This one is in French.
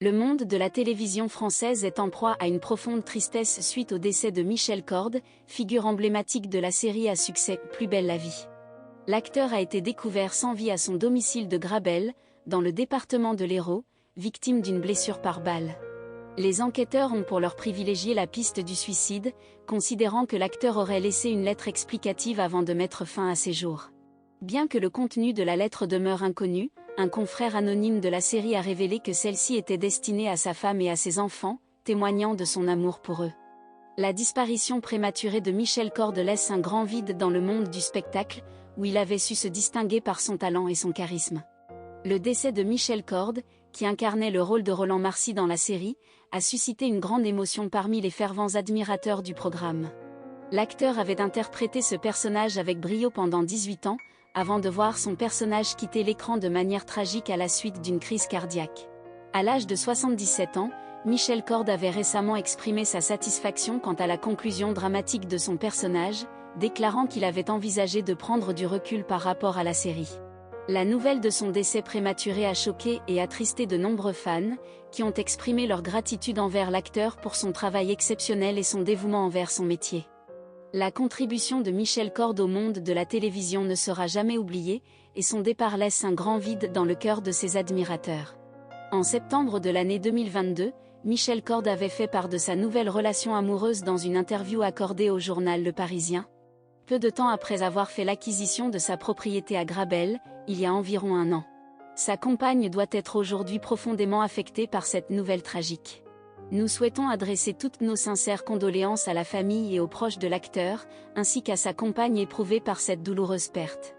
Le monde de la télévision française est en proie à une profonde tristesse suite au décès de Michel Corde, figure emblématique de la série à succès Plus belle la vie. L'acteur a été découvert sans vie à son domicile de Grabel, dans le département de l'Hérault, victime d'une blessure par balle. Les enquêteurs ont pour leur privilégié la piste du suicide, considérant que l'acteur aurait laissé une lettre explicative avant de mettre fin à ses jours. Bien que le contenu de la lettre demeure inconnu, un confrère anonyme de la série a révélé que celle-ci était destinée à sa femme et à ses enfants, témoignant de son amour pour eux. La disparition prématurée de Michel Corde laisse un grand vide dans le monde du spectacle, où il avait su se distinguer par son talent et son charisme. Le décès de Michel Corde, qui incarnait le rôle de Roland Marcy dans la série, a suscité une grande émotion parmi les fervents admirateurs du programme. L'acteur avait interprété ce personnage avec brio pendant 18 ans, avant de voir son personnage quitter l'écran de manière tragique à la suite d'une crise cardiaque. À l'âge de 77 ans, Michel Corde avait récemment exprimé sa satisfaction quant à la conclusion dramatique de son personnage, déclarant qu'il avait envisagé de prendre du recul par rapport à la série. La nouvelle de son décès prématuré a choqué et attristé de nombreux fans, qui ont exprimé leur gratitude envers l'acteur pour son travail exceptionnel et son dévouement envers son métier. La contribution de Michel Corde au monde de la télévision ne sera jamais oubliée, et son départ laisse un grand vide dans le cœur de ses admirateurs. En septembre de l'année 2022, Michel Corde avait fait part de sa nouvelle relation amoureuse dans une interview accordée au journal Le Parisien. Peu de temps après avoir fait l'acquisition de sa propriété à Grabel, il y a environ un an. Sa compagne doit être aujourd'hui profondément affectée par cette nouvelle tragique. Nous souhaitons adresser toutes nos sincères condoléances à la famille et aux proches de l'acteur, ainsi qu'à sa compagne éprouvée par cette douloureuse perte.